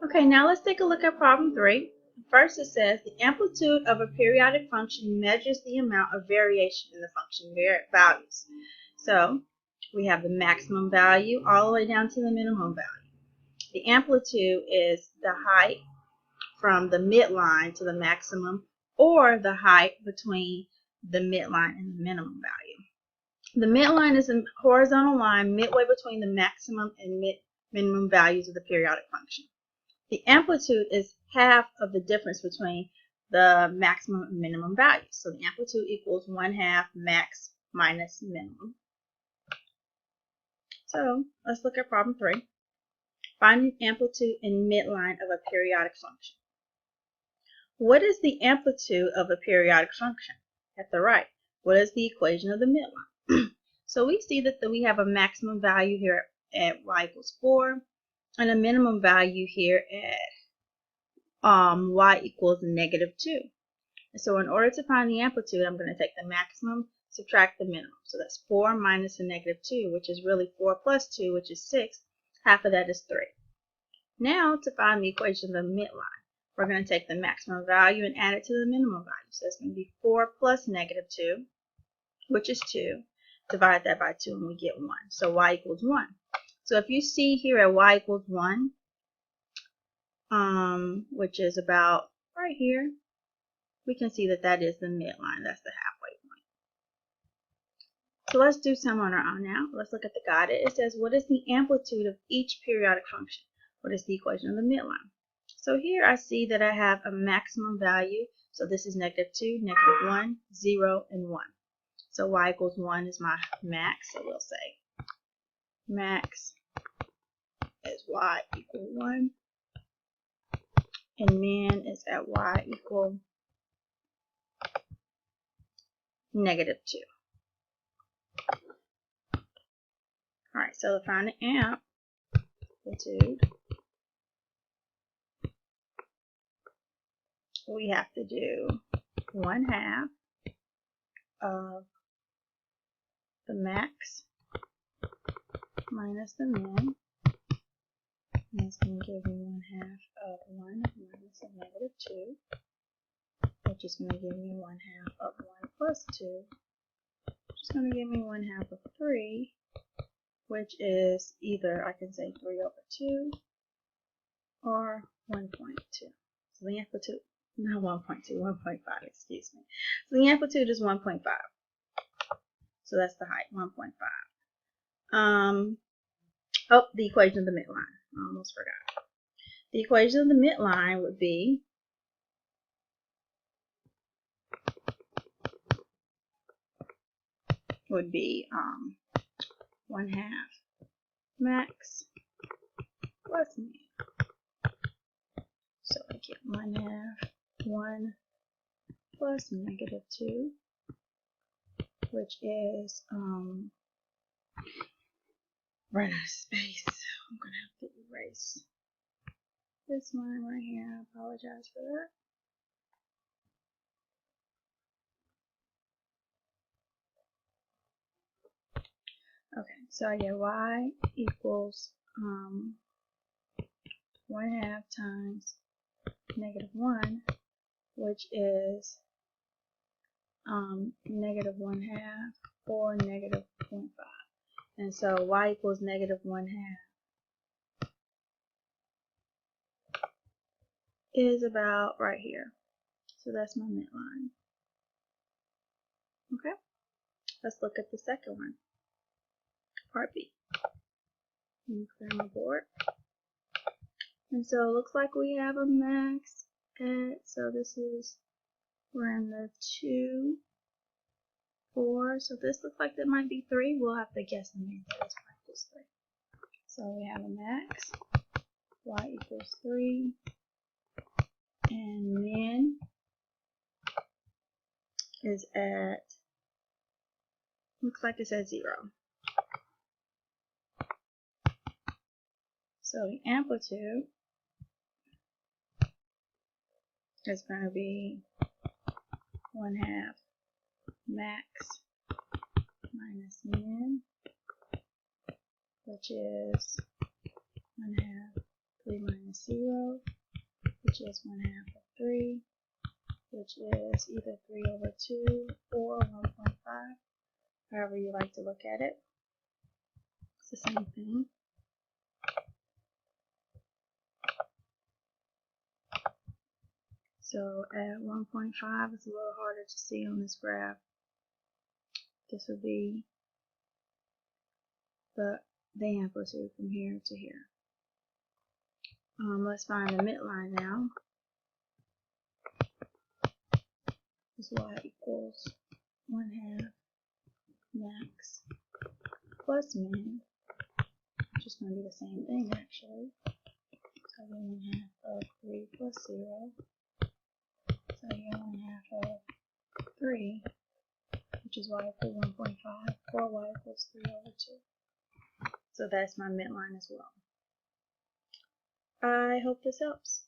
Okay, now let's take a look at problem 3. First it says the amplitude of a periodic function measures the amount of variation in the function values. So we have the maximum value all the way down to the minimum value. The amplitude is the height from the midline to the maximum, or the height between the midline and the minimum value. The midline is a horizontal line midway between the maximum and minimum values of the periodic function. The amplitude is half of the difference between the maximum and minimum values. So the amplitude equals 1/2 max minus minimum. So let's look at problem 3. Find the amplitude and midline of a periodic function. What is the amplitude of a periodic function? At the right. What is the equation of the midline? So we see that we have a maximum value here at y equals 4 and a minimum value here at y equals -2. So in order to find the amplitude, I'm going to take the maximum, subtract the minimum. So that's 4 minus the -2, which is really 4 plus 2, which is 6. Half of that is 3. Now to find the equation of the midline, we're going to take the maximum value and add it to the minimum value. So it's going to be 4 plus -2, which is 2. Divide that by 2 and we get 1. So y equals 1. So if you see here at y equals 1, which is about right here, we can see that that is the midline. That's the halfway point. So let's do some on our own now. Let's look at the guided. It says, what is the amplitude of each periodic function? What is the equation of the midline? So here I see that I have a maximum value. So this is -2, -1, 0, and 1. So y equals 1 is my max. So we'll say max is y equal 1. And min is at y equal -2. Alright, so to find the amplitude, we have to do 1/2 of the max minus the min. And that's going to give me 1/2 of 1 minus a -2, which is going to give me 1/2 of 1 plus 2, which is going to give me 1/2 of 3, which is either, I can say 3/2 or 1.2. So the amplitude, not 1.2, 1.5, excuse me. So the amplitude is 1.5. So that's the height, 1.5. Oh, the equation of the midline. I almost forgot. The equation of the midline would be would be 1/2 max plus min. So I get 1/2 1 plus -2, which is run out of space. I'm gonna have to erase this one right here. I apologize for that. Okay, so I get y equals 1/2 times -1, which is -1/2 or -0.5. And so y equals -1/2 is about right here. So that's my midline. Okay, let's look at the second one, part B. Let me clear my board. And so it looks like we have a max at, so this is, we're in the 2, 4, so this looks like that might be 3. We'll have to guess and make that as practice 3. So we have a max, y equals 3, and min is at, looks like it's at 0. So the amplitude is going to be 1/2 max minus min, which is 1/2 3 minus 0, which is 1/2 of 3, which is either 3 over 2 or 1.5, however you like to look at it. It's the same thing. So at 1.5, it's a little harder to see on this graph. This would be the amplitude from here to here. Let's find the midline now. This is y equals 1/2 max plus min, which is going to be the same thing actually. So here 1/2 of 3 plus 0. So here 1/2 of 3, which is y equals 1.5, or y equals 3 over 2. So that's my midline as well. I hope this helps.